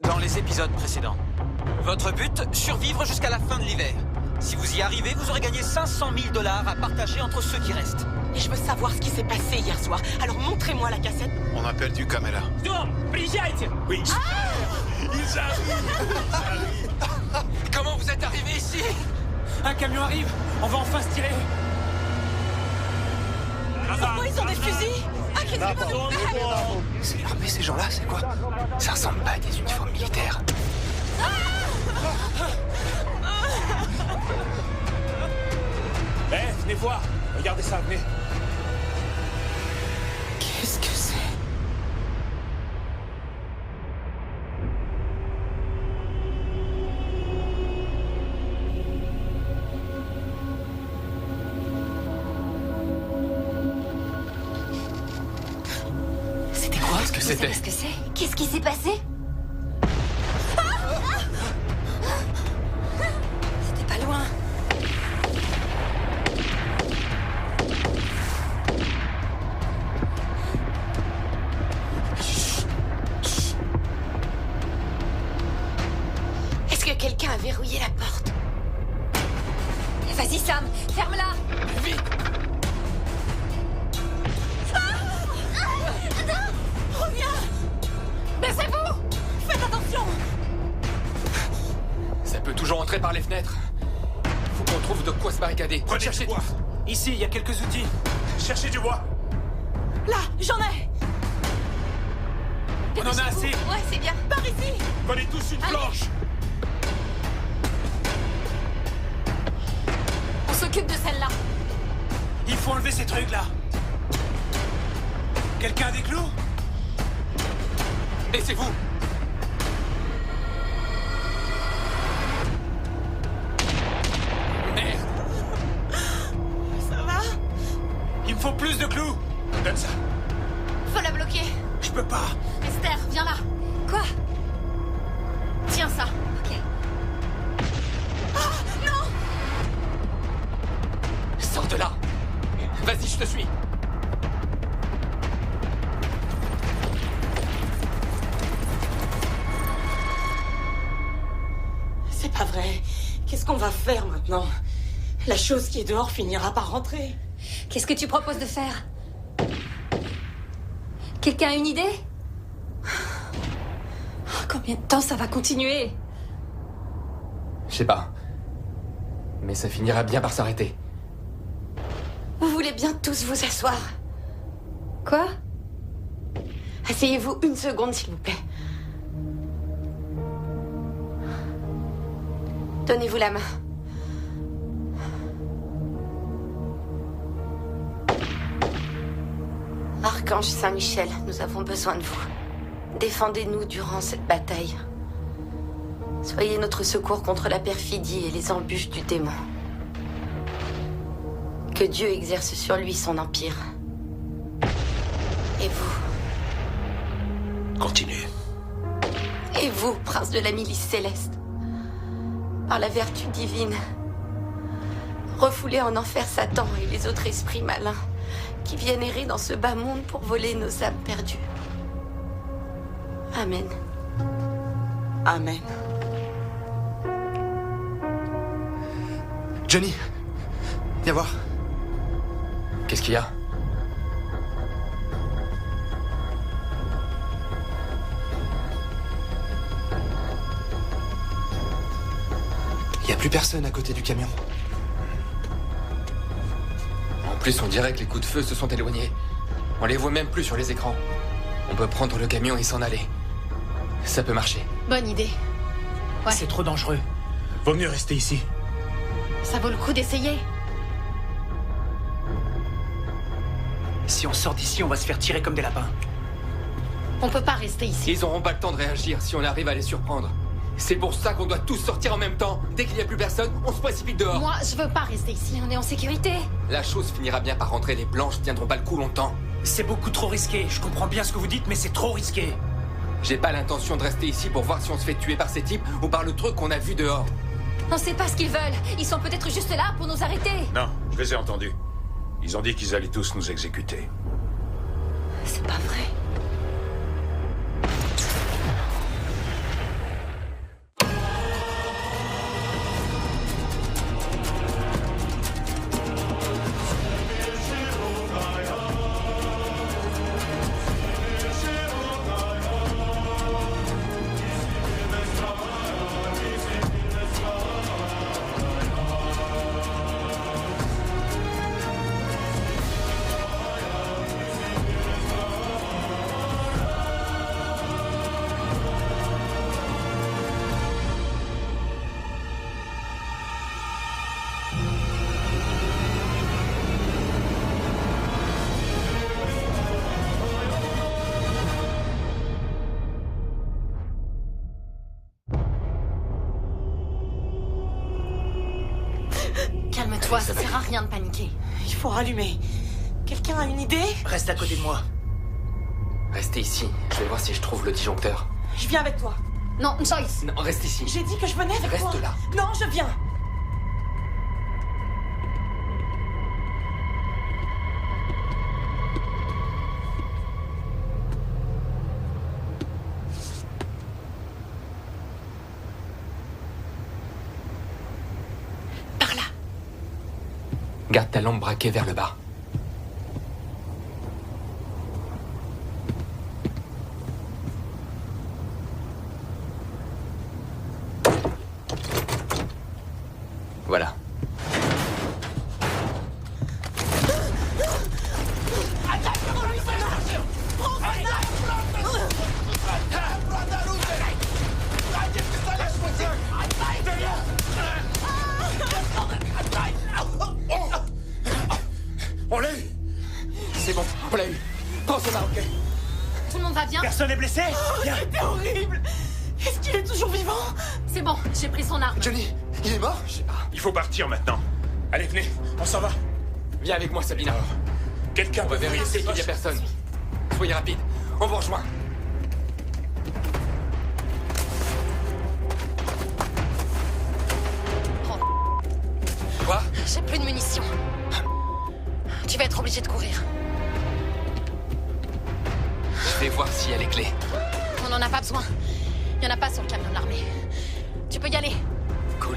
dans les épisodes précédents. Votre but, survivre jusqu'à la fin de l'hiver. Si vous y arrivez, vous aurez gagné 500 000 $ à partager entre ceux qui restent. Et je veux savoir ce qui s'est passé hier soir. Alors montrez-moi la cassette. On appelle du Камера. Дом, приезжайте! Oui. Ils arrivent. Comment vous êtes arrivé ici? Un camion arrive, on va enfin se tirer. Pourquoi ils ont des fusils? Ah, qu'est-ce qu'ils vont nous faire? C'est l'armée, ces gens-là, c'est quoi? Ça ressemble pas à des uniformes militaires. Venez voir, regardez ça, venez. Qu'est-ce que c'est? C'était quoi? Qu'est-ce que c'était? Qu'est-ce que c'est? Qu'est-ce qui s'est passé? C'était pas loin. Est-ce que quelqu'un a verrouillé la porte? Vas-y, Sam, ferme-la. Vite! Reviens! Baissez-vous! Faites attention! Ça peut toujours entrer par les fenêtres. Faut qu'on trouve de quoi se barricader. Prenez Cherchez du bois. Ici, il y a quelques outils. Cherchez du bois. Là, j'en ai! On en a assez. Ouais, c'est bien. Par ici! Prenez tous une planche. On s'occupe de celle-là. Il faut enlever ces trucs-là. Quelqu'un a des clous? Et c'est vous! Merde! Ça va? Il me faut plus de clous. Donne ça. Faut la bloquer. Je peux pas. Esther, viens là. Quoi? Tiens ça. Ok. Sors de là! Vas-y, je te suis! C'est pas vrai. Qu'est-ce qu'on va faire maintenant? La chose qui est dehors finira par rentrer. Qu'est-ce que tu proposes de faire? Quelqu'un a une idée? Combien de temps ça va continuer? Je sais pas. Mais ça finira bien par s'arrêter. Vous voulez bien tous vous asseoir? Quoi? Asseyez-vous une seconde, s'il vous plaît. Donnez-vous la main. Archange Saint-Michel, nous avons besoin de vous. Défendez-nous durant cette bataille. Soyez notre secours contre la perfidie et les embûches du démon. Que Dieu exerce sur lui son empire. Et vous? Continue. Et vous, prince de la milice céleste, par la vertu divine, refoulez en enfer Satan et les autres esprits malins qui viennent errer dans ce bas monde pour voler nos âmes perdues. Amen. Amen. Johnny, viens voir. Qu'est-ce qu'il y a? Il y a plus personne à côté du camion. En plus, on dirait que les coups de feu se sont éloignés. On les voit même plus sur les écrans. On peut prendre le camion et s'en aller. Ça peut marcher. Bonne idée. Ouais. C'est trop dangereux. Vaut mieux rester ici. Ça vaut le coup d'essayer. Si on sort d'ici, on va se faire tirer comme des lapins. On peut pas rester ici. Ils auront pas le temps de réagir si on arrive à les surprendre. C'est pour ça qu'on doit tous sortir en même temps. Dès qu'il n'y a plus personne, on se précipite dehors. Moi, je veux pas rester ici. On est en sécurité. La chose finira bien par rentrer. Les blanches tiendront pas le coup longtemps. C'est beaucoup trop risqué. Je comprends bien ce que vous dites, mais c'est trop risqué. J'ai pas l'intention de rester ici pour voir si on se fait tuer par ces types ou par le truc qu'on a vu dehors. On sait pas ce qu'ils veulent. Ils sont peut-être juste là pour nous arrêter. Non, je les ai entendus. Ils ont dit qu'ils allaient tous nous exécuter. C'est pas vrai. Calme-toi, Allez, ça ça va sert à rien de paniquer. Il faut rallumer. Quelqu'un a une idée? Reste à côté de moi. Restez ici. Je vais voir si je trouve le disjoncteur. Je viens avec toi. Non, Joyce. Non, reste ici. J'ai dit que je venais avec Reste toi. là. Non, je viens. Par là. Garde ta lampe braquée vers le bas. Voilà. On l'a eu. C'est bon, on l'a eu. Prends ce bas, ok? Tout le monde va bien? Personne n'est blessé? Viens. C'était horrible. Est-ce qu'il est toujours vivant? C'est bon, j'ai pris son arme. Johnny, il est mort? Je sais pas. Il faut partir maintenant. Allez, venez, on s'en va. Viens avec moi, Sabina. Quelqu'un On peut peut vérifier qu'il n'y a personne. Soyez rapide. On vous rejoint. Quoi? J'ai plus de munitions. Tu vas être obligé de courir. Je vais voir s'il y a les clés. On n'en a pas besoin. Il y en a pas sur le camion de l'armée. Tu peux y aller. Cool.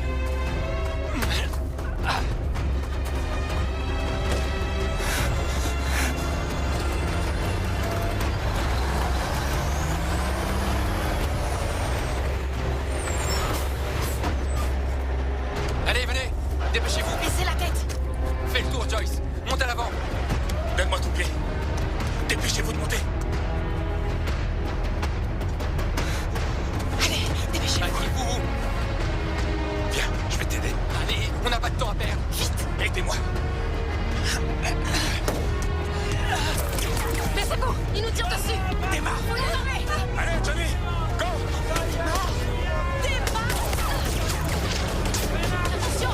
Allez, venez. Dépêchez-vous. Baissez la tête. Fais le tour, Joyce. Monte à l'avant. Donne-moi ton clé. Dépêchez-vous de monter. Allez, dépêchez-vous. Activez-vous. Viens, je vais t'aider. Allez, on n'a pas de temps à perdre. Vite. Aidez-moi. Mais c'est bon, il nous tire dessus. Démarre. Faut les arrêter. Allez, Johnny, go. Attention.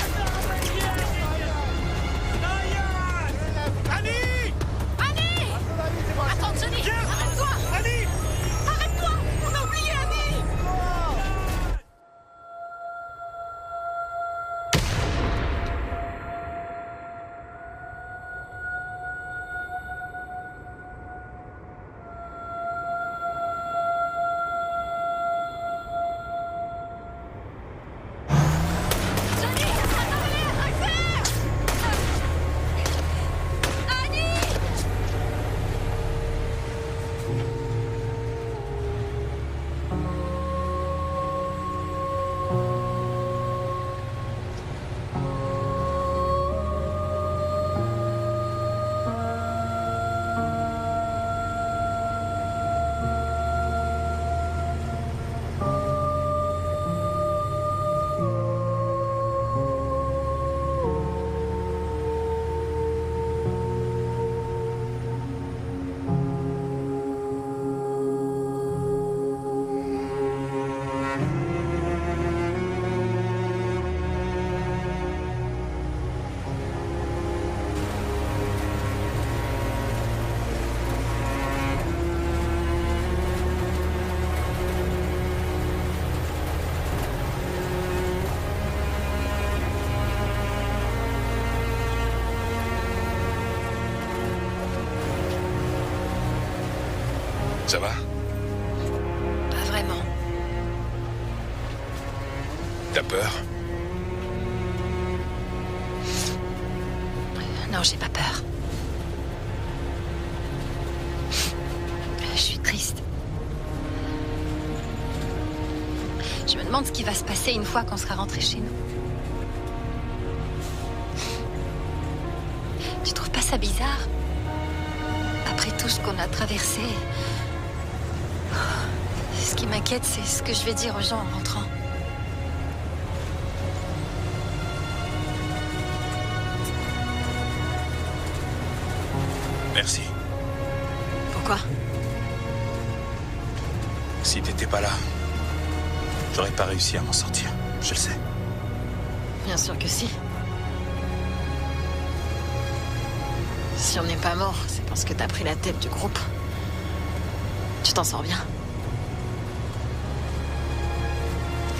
Annie. Annie. Attends, Johnny. Arrête-toi. Annie. Arrête-toi. On a oublié Annie. Johnny, attendez, accélère. Annie. Ça va? Pas vraiment. T'as peur? Non, j'ai pas peur. Je suis triste. Je me demande ce qui va se passer une fois qu'on sera rentré chez nous. Tu trouves pas ça bizarre? Après tout ce qu'on a traversé, ce qui m'inquiète, c'est ce que je vais dire aux gens en rentrant. Merci. Pourquoi? Si t'étais pas là, j'aurais pas réussi à m'en sortir. Je le sais. Bien sûr que si. Si on n'est pas mort, c'est parce que t'as pris la tête du groupe. Tu t'en sors bien.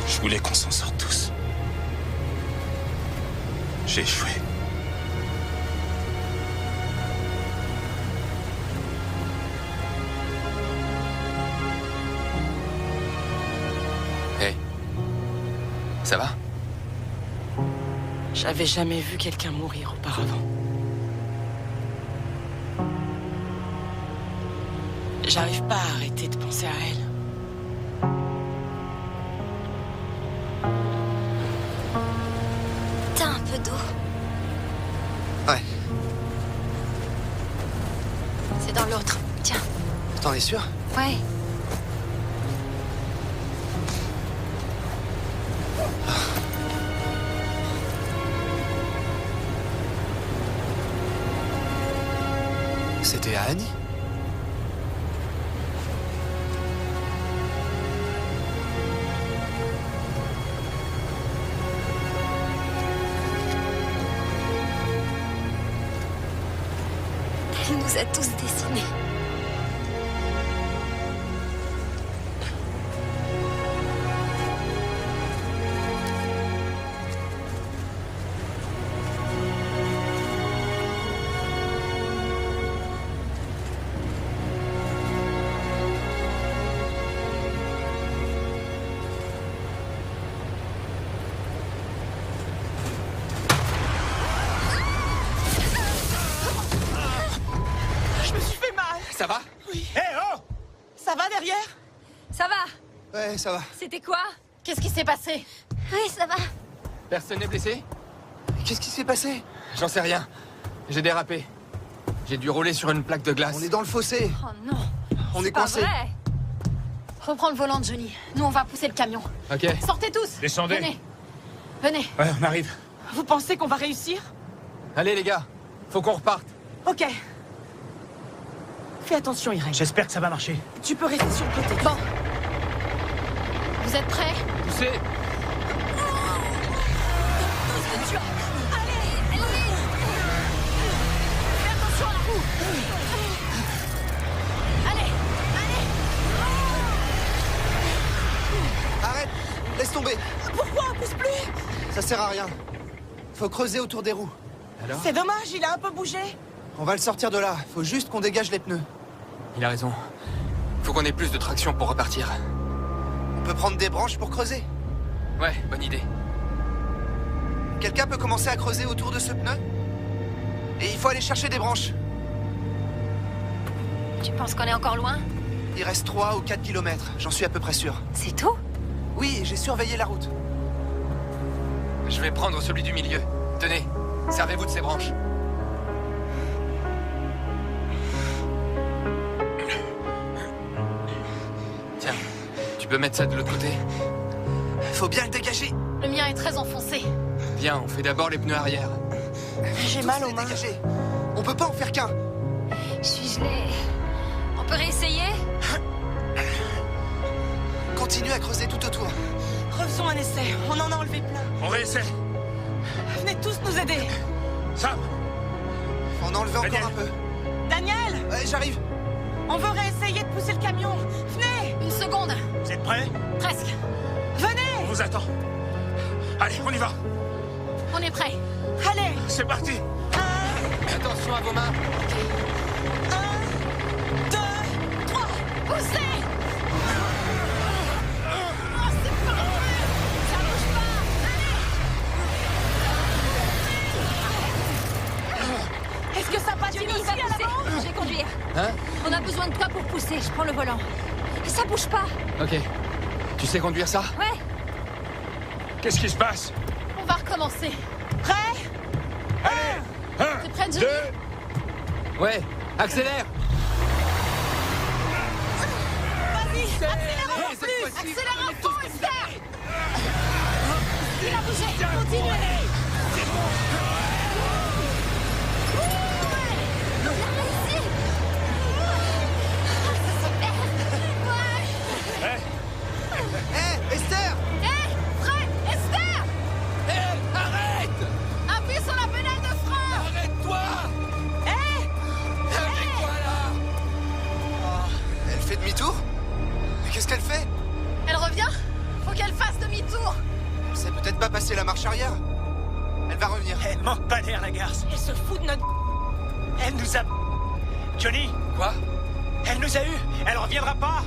Je voulais qu'on s'en sorte tous. J'ai échoué. Hey. Ça va? J'avais jamais vu quelqu'un mourir auparavant. J'arrive pas à arrêter de penser à elle. T'as un peu d'eau? Ouais. C'est dans l'autre. Tiens. T'en es sûr? Ouais. C'était à Annie? Elle nous a tous dessinés. Je me suis fait mal. Ça va? Oui. Hé, oh! Ça va derrière? Ça va? Ouais, ça va. C'était quoi? Qu'est-ce qui s'est passé? Oui, ça va. Personne n'est blessé? Qu'est-ce qui s'est passé? J'en sais rien. J'ai dérapé. J'ai dû rouler sur une plaque de glace. On est dans le fossé. Oh non. On est Pas coincé. vrai. Reprends le volant de Johnny. Nous, on va pousser le camion. Ok. Sortez tous. Descendez. Venez. Venez. Ouais, on arrive. Vous pensez qu'on va réussir? Allez les gars, faut qu'on reparte. Ok. Fais attention, Irène. J'espère que ça va marcher. Tu peux rester sur le côté. Bon. Vous êtes prêts? Poussez. Fais attention à la roue. Allez. Arrête! Laisse tomber. Pourquoi on pousse plus? Ça sert à rien. Faut creuser autour des roues. Alors? C'est dommage, il a un peu bougé. On va le sortir de là. Faut juste qu'on dégage les pneus. Il a raison. Faut qu'on ait plus de traction pour repartir. On peut prendre des branches pour creuser. Ouais, bonne idée. Quelqu'un peut commencer à creuser autour de ce pneu? Et il faut aller chercher des branches. Tu penses qu'on est encore loin? Il reste 3 ou 4 kilomètres, j'en suis à peu près sûr. C'est tout? Oui, j'ai surveillé la route. Je vais prendre celui du milieu. Tenez, servez-vous de ces branches. Tiens, tu peux mettre ça de l'autre côté? Faut bien le dégager. Le mien est très enfoncé. Viens, on fait d'abord les pneus arrière. J'ai Tous mal aux les mains. dégager. On peut pas en faire qu'un. Je suis gelée. On peut réessayer? Continue à creuser tout autour. Refaisons un essai. On en a enlevé plein. On réessaie. Venez tous nous aider. Sam! Faut en enlever Daniel. encore un peu. Daniel, Ouais, j'arrive. on veut réessayer de pousser le camion. Venez, Une seconde. Vous êtes prêts? Presque. venez. On vous attend. Allez, on y va. On est prêts. Allez. C'est parti. Attention à vos mains. 1, 2, 3. Poussez! Oh, c'est pas vrai! Ça bouge pas! Allez! Est-ce que ça patine Johnny, aussi va à pousser. l'avant? Je vais conduire. Hein? On a besoin de toi pour pousser. Je prends le volant. Et ça bouge pas. Ok. Tu sais conduire ça? Ouais, Qu'est-ce qui se passe? on va recommencer. Prêt? Allez! T'es prête, Johnny? 2. Ouais, accélère. Vas-y, accélère encore Cette plus. fois-ci, Accélère à fond, Esther! Il a bougé. Continuez. Hé, Esther! Hé, Fred! Esther! Hé, arrête! Appuie sur la pédale de frein! Arrête-toi! Hé, peut-être pas passer la marche arrière. Elle va revenir. Elle manque pas d'air, la garce. Elle se fout de notre... Elle nous a... Johnny, Quoi? elle nous a eu. Elle reviendra pas.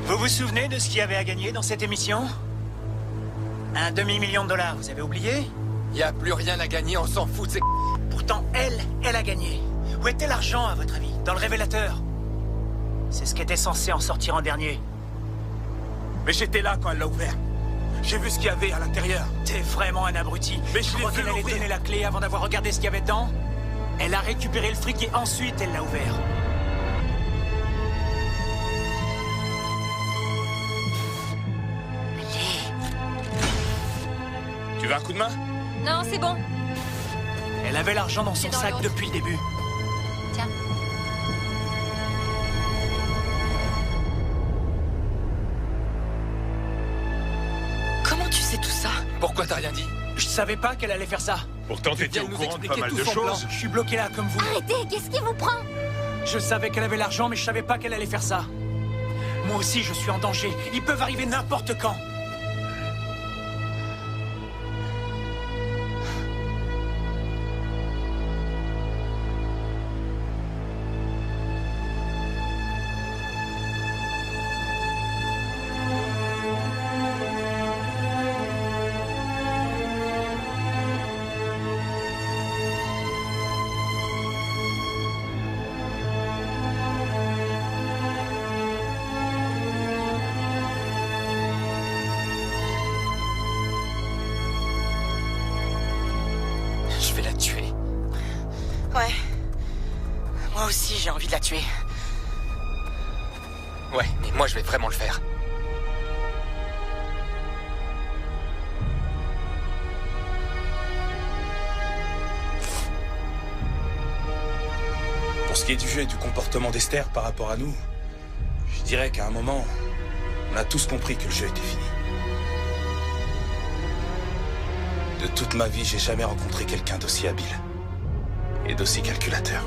Vous vous souvenez de ce qu'il y avait à gagner dans cette émission? Un demi-million de dollars, vous avez oublié? Y a plus rien à gagner, on s'en fout de ces... Pourtant, elle a gagné. Où était l'argent, à votre avis? Dans le révélateur? C'est ce qui était censé en sortir en dernier. Mais j'étais là quand elle l'a ouvert. J'ai vu ce qu'il y avait à l'intérieur. T'es vraiment un abruti. Mais je l'ai crois vu qu'elle allait l'ouvrir. donner la clé avant d'avoir regardé ce qu'il y avait dedans? Elle a récupéré le fric et ensuite elle l'a ouvert. Tu veux un coup de main? Non, c'est bon. Elle avait l'argent dans son C'est dans sac l'autre. depuis le début. Tiens. Comment tu sais tout ça? Pourquoi t'as rien dit? Je savais pas qu'elle allait faire ça. Pourtant, Tu t'étais viens au de nous courant de expliquer pas mal tout de son plan. choses. Je suis bloqué là comme vous. Arrêtez, qu'est-ce qui vous prend? Je savais qu'elle avait l'argent, mais je savais pas qu'elle allait faire ça. Moi aussi, je suis en danger. Ils peuvent arriver n'importe quand. Je vais la tuer. Ouais. Moi aussi, j'ai envie de la tuer. Ouais, mais moi je vais vraiment le faire. Pour ce qui est du jeu et du comportement d'Esther par rapport à nous, je dirais qu'à un moment, on a tous compris que le jeu était fini. De toute ma vie, j'ai jamais rencontré quelqu'un d'aussi habile et d'aussi calculateur.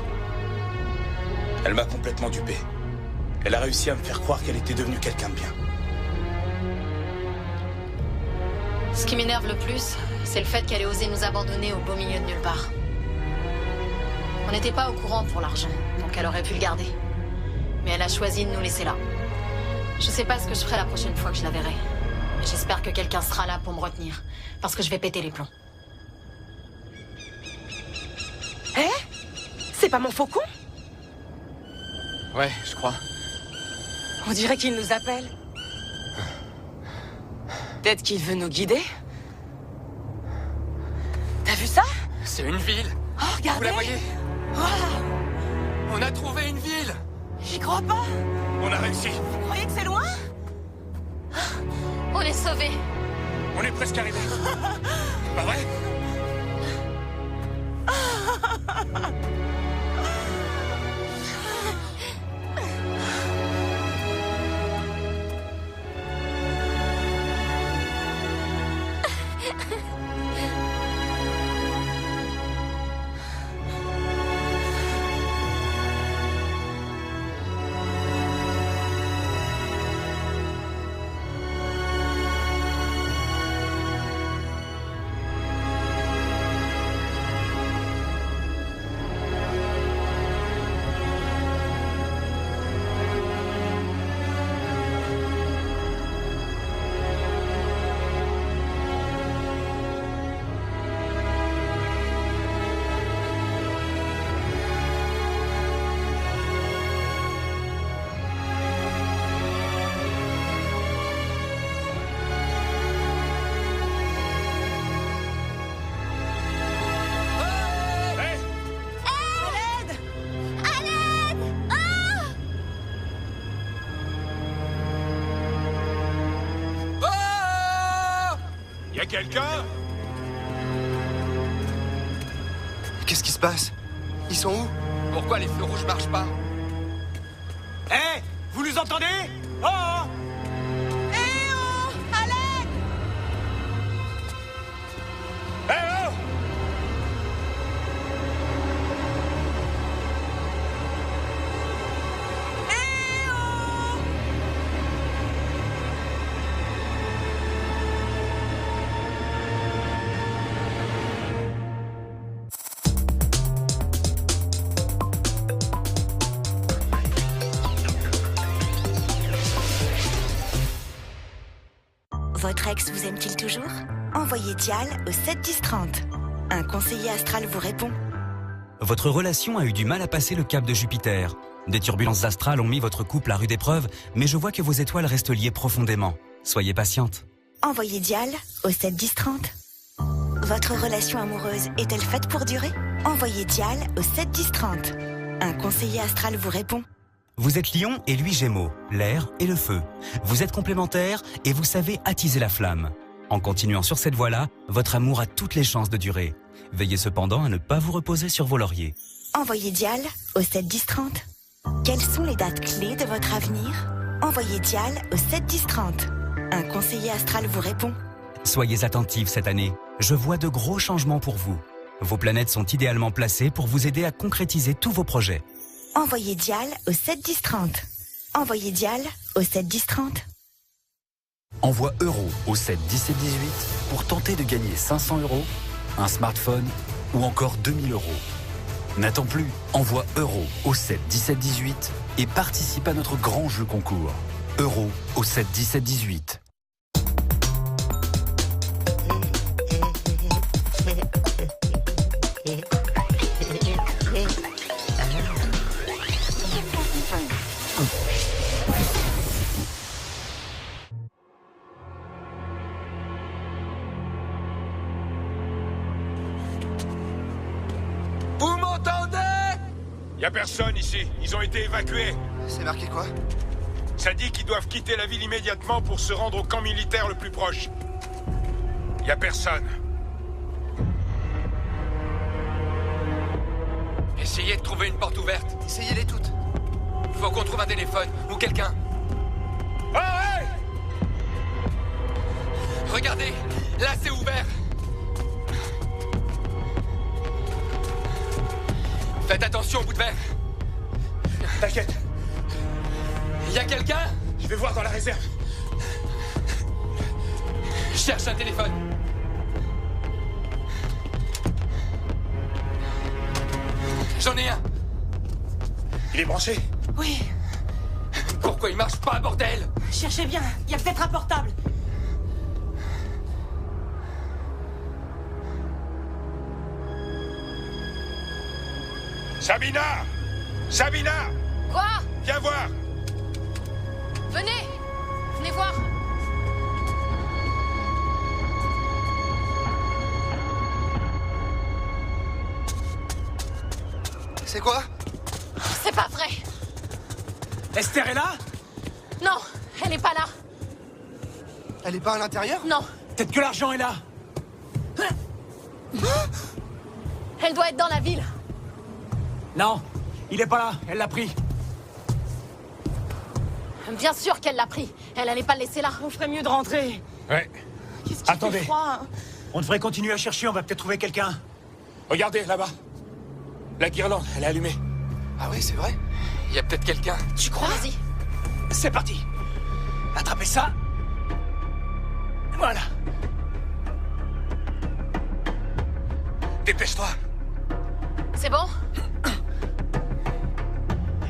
Elle m'a complètement dupé. Elle a réussi à me faire croire qu'elle était devenue quelqu'un de bien. Ce qui m'énerve le plus, c'est le fait qu'elle ait osé nous abandonner au beau milieu de nulle part. On n'était pas au courant pour l'argent, donc elle aurait pu le garder. Mais elle a choisi de nous laisser là. Je sais pas ce que je ferai la prochaine fois que je la verrai. Mais j'espère que quelqu'un sera là pour me retenir, parce que je vais péter les plombs. C'est pas mon faucon? Ouais, je crois. On dirait qu'il nous appelle. Peut-être qu'il veut nous guider? T'as vu ça? C'est une ville. Oh, regardez! Vous la voyez? Waouh! On a trouvé une ville. J'y crois pas! On a réussi. Vous croyez que c'est loin? On est sauvés. On est presque arrivé. Pas vrai? Y a quelqu'un? Qu'est-ce qui se passe? Ils sont où? Pourquoi les feux rouges marchent pas? Hé! Vous nous entendez? Oh! Eh oh! Votre ex vous aime-t-il toujours? Envoyez Dial au 71030. Un conseiller astral vous répond. Votre relation a eu du mal à passer le cap de Jupiter. Des turbulences astrales ont mis votre couple à rude épreuve, mais je vois que vos étoiles restent liées profondément. Soyez patiente. Envoyez Dial au 71030. Votre relation amoureuse est-elle faite pour durer? Envoyez Dial au 71030. Un conseiller astral vous répond. Vous êtes Lion et lui Gémeaux, l'air et le feu. Vous êtes complémentaires et vous savez attiser la flamme. En continuant sur cette voie-là, votre amour a toutes les chances de durer. Veillez cependant à ne pas vous reposer sur vos lauriers. Envoyez Dial au 71030. Quelles sont les dates clés de votre avenir? Envoyez Dial au 71030. Un conseiller astral vous répond. Soyez attentifs cette année. Je vois de gros changements pour vous. Vos planètes sont idéalement placées pour vous aider à concrétiser tous vos projets. Envoyez Dial au 71030. Envoyez Dial au 71030. Envoie euro au 7 17 18 pour tenter de gagner 500 €, un smartphone ou encore 2000 €. N'attends plus, envoie euro au 7 17 18 et participe à notre grand jeu concours. Euro au 7 17 18. Vous m'entendez? Y a personne ici. Ils ont été évacués. C'est marqué quoi? Ça dit qu'ils doivent quitter la ville immédiatement pour se rendre au camp militaire le plus proche. Y a personne. Essayez de trouver une porte ouverte. Essayez-les toutes. Faut qu'on trouve un téléphone ou quelqu'un. Oh, hey! Regardez, là c'est ouvert. Faites attention au bout de verre. T'inquiète. Y a quelqu'un? Je vais voir dans la réserve. Je cherche un téléphone. J'en ai un. Il est branché? Oui, Pourquoi il marche pas, bordel? cherchez bien. Il y a peut-être un portable. Sabina! Sabina! Quoi? Viens voir! Venez! Venez voir! C'est quoi? C'est pas vrai! Esther est là? Non, elle est pas là! Elle est pas à l'intérieur? Non, Peut-être que l'argent est là. elle doit être dans la ville. Non, il est pas là. Elle l'a pris. Bien sûr qu'elle l'a pris. Elle allait pas le laisser là. On ferait mieux de rentrer. Ouais. Qu'est-ce qui Attendez. fait froid? On devrait continuer à chercher. On va peut-être trouver quelqu'un. Regardez, là-bas. La guirlande, elle est allumée. Ah oui, c'est vrai. Y a peut-être quelqu'un. Tu crois? Vas-y. C'est parti. Attrapez ça. Voilà. Dépêche-toi. C'est bon?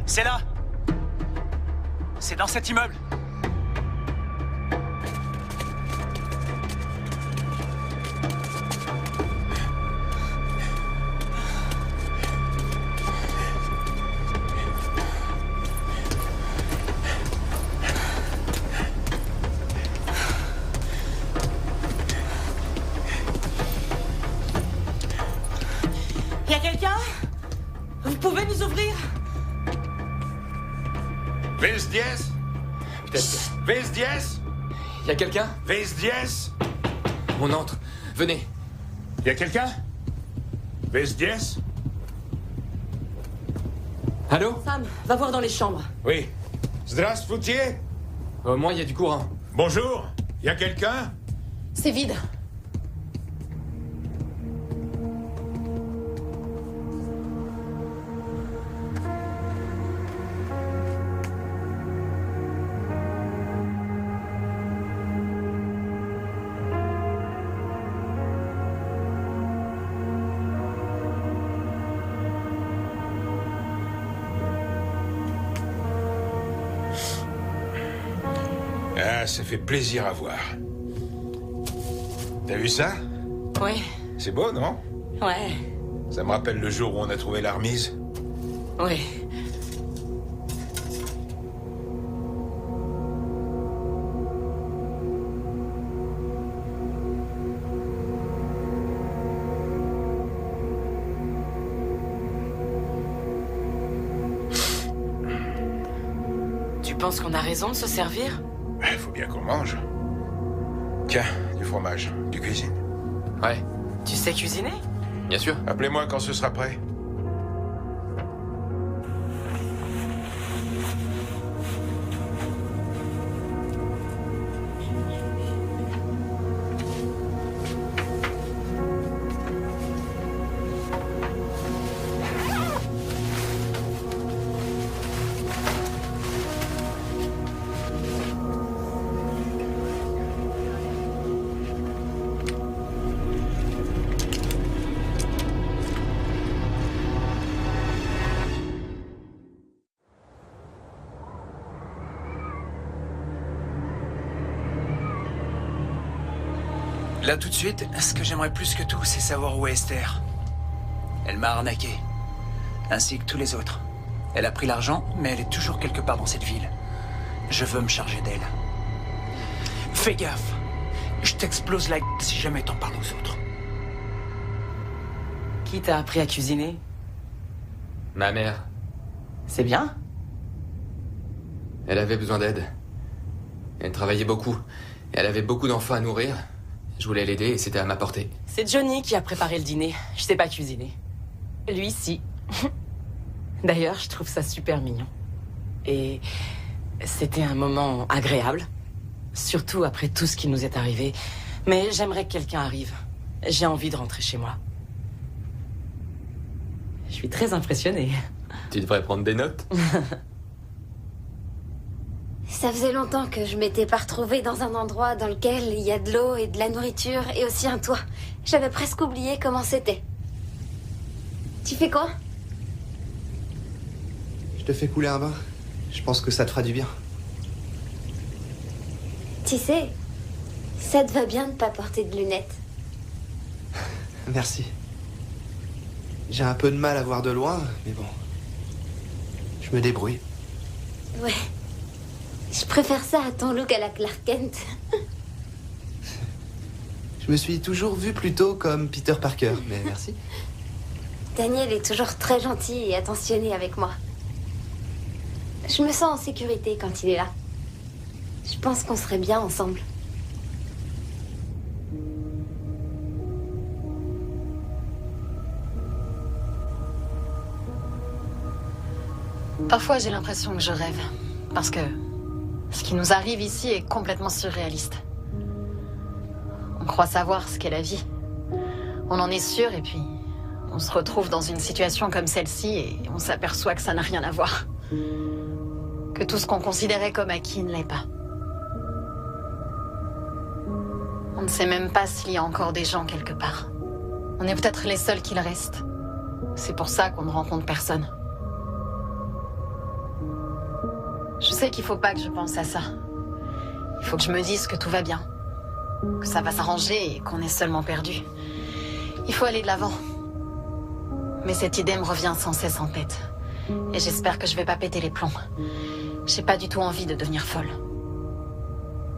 C'est là. C'est dans cet immeuble. Y a quelqu'un? Vous pouvez nous ouvrir? Vis diez? Peut-être. Vis diez? Y a quelqu'un? Vis diez? On entre. Venez. Y a quelqu'un? Vis diez? Allô? Sam, va voir dans les chambres. Oui. Здравствуйте. Au moins, y a du courant. Bonjour. Y a quelqu'un? C'est vide. Ah, ça fait plaisir à voir. T'as vu ça? Oui. C'est beau, non? Ouais. Ça me rappelle le jour où on a trouvé la remise. Oui. Tu penses qu'on a raison de se servir? Il faut bien qu'on mange. Tiens, du fromage, du cuisine. Ouais, Tu sais cuisiner? bien sûr. Appelez-moi quand ce sera prêt. Là, tout de suite, ce que j'aimerais plus que tout, c'est savoir où est Esther. Elle m'a arnaqué, ainsi que tous les autres. Elle a pris l'argent, mais elle est toujours quelque part dans cette ville. Je veux me charger d'elle. Fais gaffe. Je t'explose la gueule si jamais t'en parles aux autres. Qui t'a appris à cuisiner? Ma mère, C'est bien. elle avait besoin d'aide. Elle travaillait beaucoup. Et elle avait beaucoup d'enfants à nourrir. Je voulais l'aider et c'était à ma portée. C'est Johnny qui a préparé le dîner. Je sais pas cuisiner. Lui, si. D'ailleurs, je trouve ça super mignon. Et c'était un moment agréable. Surtout après tout ce qui nous est arrivé. Mais j'aimerais que quelqu'un arrive. J'ai envie de rentrer chez moi. Je suis très impressionnée. Tu devrais prendre des notes. Ça faisait longtemps que je m'étais pas retrouvée dans un endroit dans lequel il y a de l'eau et de la nourriture et aussi un toit. J'avais presque oublié comment c'était. Tu fais quoi? Je te fais couler un bain. Je pense que ça te fera du bien. Tu sais, ça te va bien de pas porter de lunettes. Merci. J'ai un peu de mal à voir de loin, mais bon. Je me débrouille. Ouais. Je préfère ça à ton look à la Clark Kent. Je me suis toujours vu plutôt comme Peter Parker, mais merci. Daniel est toujours très gentil et attentionné avec moi. Je me sens en sécurité quand il est là. Je pense qu'on serait bien ensemble. Parfois, j'ai l'impression que je rêve. Parce que ce qui nous arrive ici est complètement surréaliste. On croit savoir ce qu'est la vie. On en est sûr et puis on se retrouve dans une situation comme celle-ci et on s'aperçoit que ça n'a rien à voir. Que tout ce qu'on considérait comme acquis ne l'est pas. On ne sait même pas s'il y a encore des gens quelque part. On est peut-être les seuls qu'il reste. C'est pour ça qu'on ne rencontre personne. Je sais qu'il faut pas que je pense à ça. Il faut que je me dise que tout va bien. Que ça va s'arranger et qu'on est seulement perdu. Il faut aller de l'avant. Mais cette idée me revient sans cesse en tête. Et j'espère que je vais pas péter les plombs. J'ai pas du tout envie de devenir folle.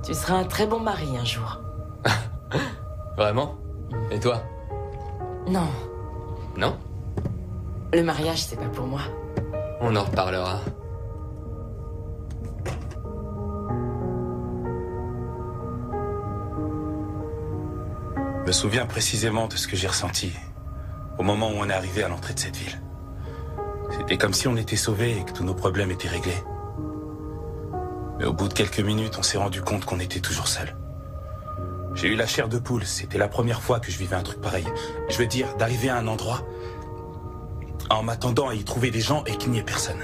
Tu seras un très bon mari un jour. Vraiment? Et toi? Non. Non? Le mariage, c'est pas pour moi. On en reparlera. Je me souviens précisément de ce que j'ai ressenti au moment où on est arrivé à l'entrée de cette ville. C'était comme si on était sauvés et que tous nos problèmes étaient réglés. Mais au bout de quelques minutes, on s'est rendu compte qu'on était toujours seuls. J'ai eu la chair de poule, c'était la première fois que je vivais un truc pareil. Je veux dire, d'arriver à un endroit en m'attendant à y trouver des gens et qu'il n'y ait personne.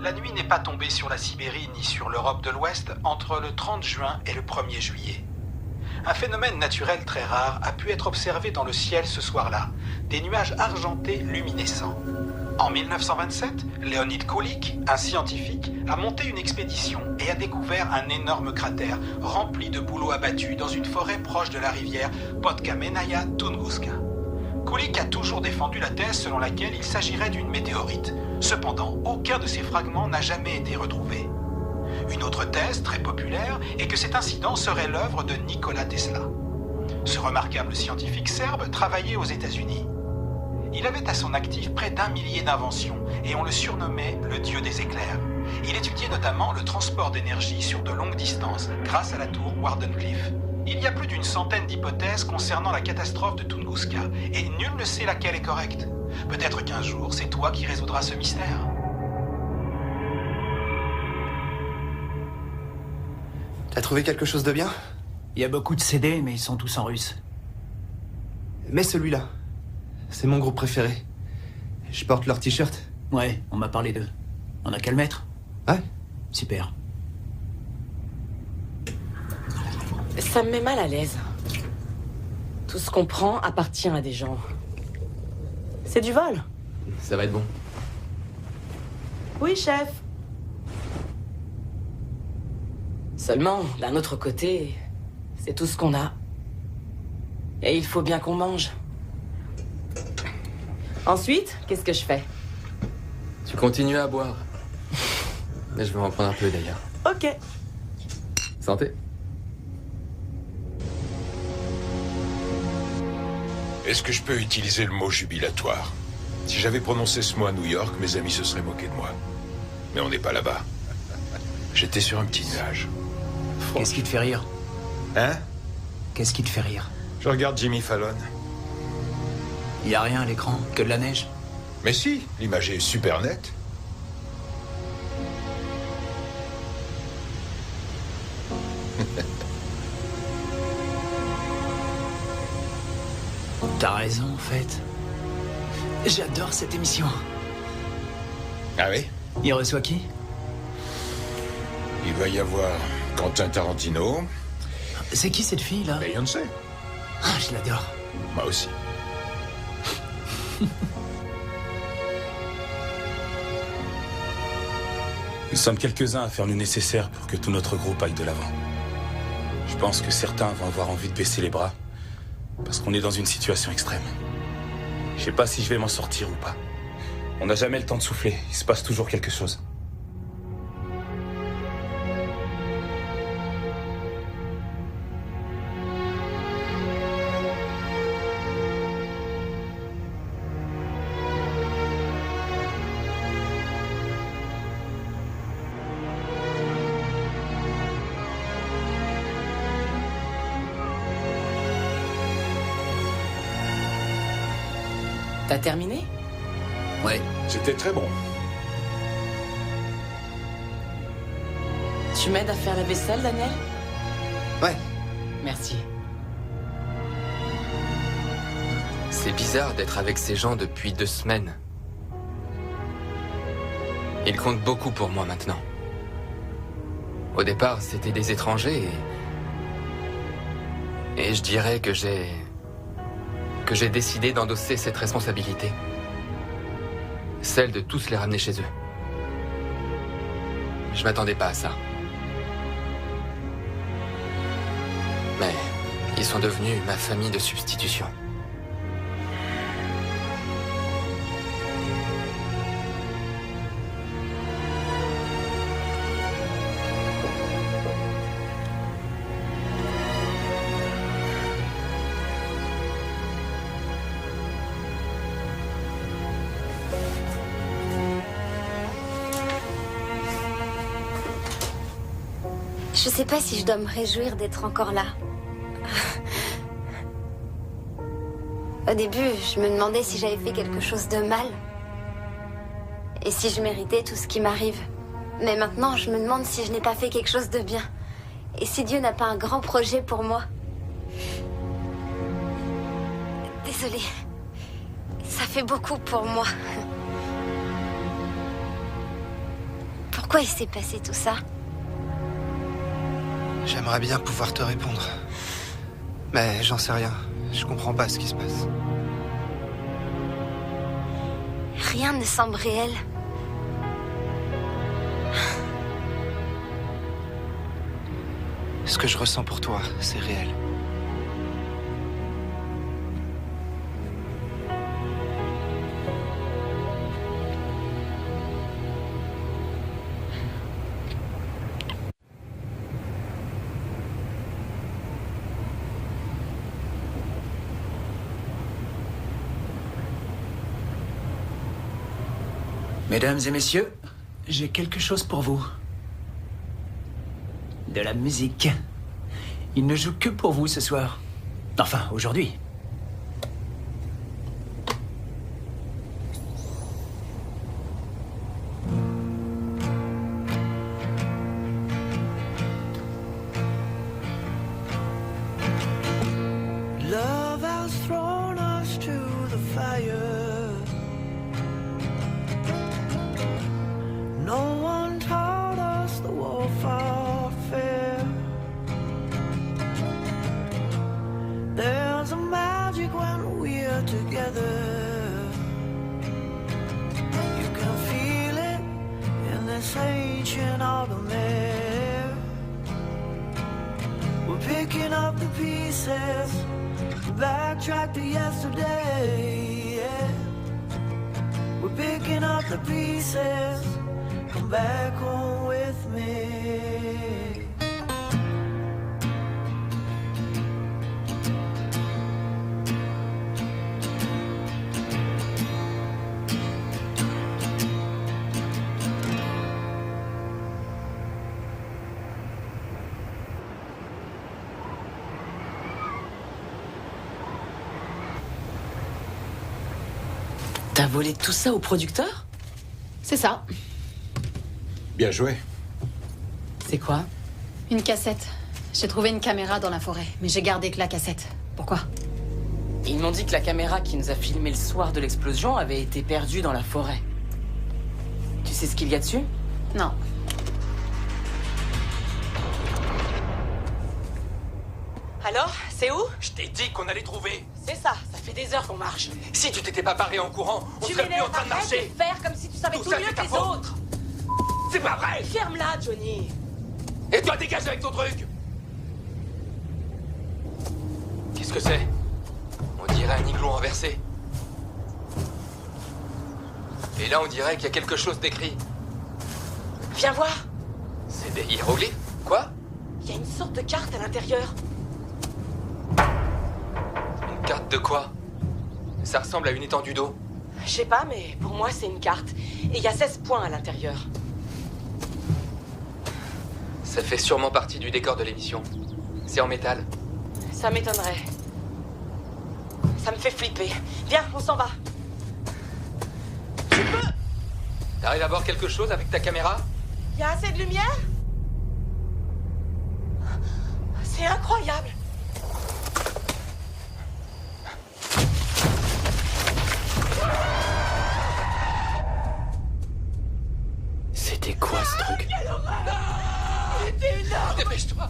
La nuit n'est pas tombée sur la Sibérie ni sur l'Europe de l'Ouest entre le 30 juin et le 1er juillet. Un phénomène naturel très rare a pu être observé dans le ciel ce soir-là, des nuages argentés luminescents. En 1927, Leonid Kulik, un scientifique, a monté une expédition et a découvert un énorme cratère rempli de bouleaux abattus dans une forêt proche de la rivière Podkamenaya Tunguska. Kulik a toujours défendu la thèse selon laquelle il s'agirait d'une météorite. Cependant, aucun de ces fragments n'a jamais été retrouvé. Une autre thèse, très populaire, est que cet incident serait l'œuvre de Nikola Tesla. Ce remarquable scientifique serbe travaillait aux États-Unis. Il avait à son actif près d'1 millier d'inventions et on le surnommait le dieu des éclairs. Il étudiait notamment le transport d'énergie sur de longues distances grâce à la tour Wardenclyffe. Il y a plus d'une centaine d'hypothèses concernant la catastrophe de Tunguska et nul ne sait laquelle est correcte. Peut-être qu'un jour, c'est toi qui résoudras ce mystère. T'as trouvé quelque chose de bien? Il y a beaucoup de CD, mais ils sont tous en russe. Mets celui-là. C'est mon groupe préféré. Je porte leur t-shirt. Ouais, on m'a parlé d'eux. On a qu'à le mettre? Ouais. Super. Ça me met mal à l'aise. Tout ce qu'on prend appartient à des gens. C'est du vol. Ça va être bon. Oui, chef. Seulement, d'un autre côté, c'est tout ce qu'on a. Et il faut bien qu'on mange. Ensuite, qu'est-ce que je fais? Tu continues à boire. Mais je vais en prendre un peu d'ailleurs. Ok. Santé. Est-ce que je peux utiliser le mot jubilatoire? Si j'avais prononcé ce mot à New York, mes amis se seraient moqués de moi. Mais on n'est pas là-bas. J'étais sur un petit nuage. Qu'est-ce qui te fait rire? Hein? Qu'est-ce qui te fait rire? Je regarde Jimmy Fallon. Il y a rien à l'écran, que de la neige. Mais si, l'image est super nette. T'as raison, en fait. J'adore cette émission. Ah oui? Il reçoit qui? Il va y avoir Quentin Tarantino. C'est qui cette fille, là? Beyoncé. Ah, je l'adore. Moi aussi. Nous sommes quelques-uns à faire le nécessaire pour que tout notre groupe aille de l'avant. Je pense que certains vont avoir envie de baisser les bras, parce qu'on est dans une situation extrême. Je sais pas si je vais m'en sortir ou pas. On n'a jamais le temps de souffler, il se passe toujours quelque chose. T'as terminé? Ouais. C'était très bon. Tu m'aides à faire la vaisselle, Daniel? Ouais. Merci. C'est bizarre d'être avec ces gens depuis 2 semaines. Ils comptent beaucoup pour moi maintenant. Au départ, c'était des étrangers et je dirais que j'ai décidé d'endosser cette responsabilité. Celle de tous les ramener chez eux. Je m'attendais pas à ça. Mais ils sont devenus ma famille de substitution. Je sais pas si je dois me réjouir d'être encore là. Au début, je me demandais si j'avais fait quelque chose de mal. Et si je méritais tout ce qui m'arrive. Mais maintenant, je me demande si je n'ai pas fait quelque chose de bien. Et si Dieu n'a pas un grand projet pour moi. Désolée. Ça fait beaucoup pour moi. Pourquoi il s'est passé tout ça ? J'aimerais bien pouvoir te répondre. Mais j'en sais rien. Je comprends pas ce qui se passe. Rien ne semble réel. Ce que je ressens pour toi, c'est réel. Mesdames et messieurs, j'ai quelque chose pour vous. De la musique. Il ne joue que pour vous ce soir. Enfin, aujourd'hui. Love has thrown us to the fire. No one taught us the warfare. There's a magic when we're together. You can feel it in this ancient autumn air. We're picking up the pieces, backtrack to yesterday. Yeah. We're picking up the pieces. Come back home with me. T'as volé tout ça au producteur? C'est ça. Bien joué. C'est quoi? Une cassette. J'ai trouvé une caméra dans la forêt, mais j'ai gardé que la cassette. Pourquoi? Ils m'ont dit que la caméra qui nous a filmé le soir de l'explosion avait été perdue dans la forêt. Tu sais ce qu'il y a dessus? Non. Alors, c'est où? Je t'ai dit qu'on allait trouver. C'est ça fait des heures qu'on marche. Si tu t'étais pas barré en courant, on Tu serait plus en m'énerves, train de arrête marcher. de faire comme si tu savais Tout tout ça, mieux c'est que ta les faute. autres. C'est pas vrai. Ferme-la, Johnny. Et toi, dégage avec ton truc. Qu'est-ce que c'est? On dirait un igloo renversé. Et là, on dirait qu'il y a quelque chose d'écrit. Viens voir. C'est des hiéroglyphes? Quoi? Il y a une sorte de carte à l'intérieur. Une carte de quoi? Ça ressemble à une étendue d'eau. Je sais pas, mais pour moi, c'est une carte. Et il y a 16 points à l'intérieur. Ça fait sûrement partie du décor de l'émission. C'est en métal. Ça m'étonnerait. Ça me fait flipper. Viens, on s'en va. T'arrives à voir quelque chose avec ta caméra? Il y a assez de lumière? C'est incroyable. C'était quoi ce truc? C'était énorme. Dépêche-toi.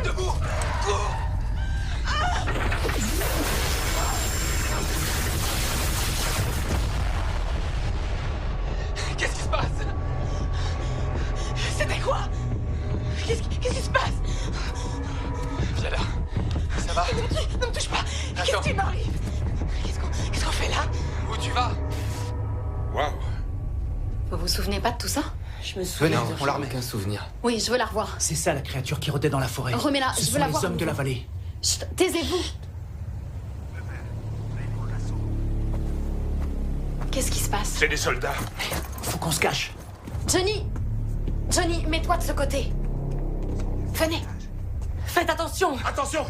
Debout. Cours. Qu'est-ce qui se passe? C'était quoi? Qu'est-ce qui se passe? Viens là. Ça va? Ne me touche pas. Qu'est-ce Attends. qui m'arrive? Qu'est-ce qu'on fait là? Où tu vas? Waouh. Vous vous souvenez pas de tout ça? Je me souviens. Non, on la remet. Aucun souvenir. Oui, je veux la revoir. C'est ça la créature qui rôdait dans la forêt. Remets-la, Ce je sont veux la les voir. hommes de la vallée. Chut, taisez-vous. Qu'est-ce qui se passe? C'est des soldats. Faut qu'on se cache. Johnny! Johnny, mets-toi de ce côté. Venez. Faites attention. Attention.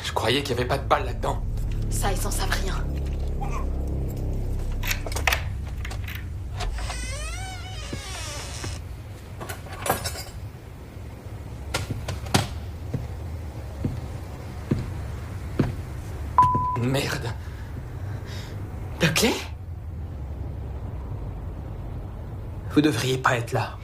Je croyais qu'il n'y avait pas de balles là-dedans. Ça, ils s'en savent rien. Merde. Buckley? Vous devriez pas être là.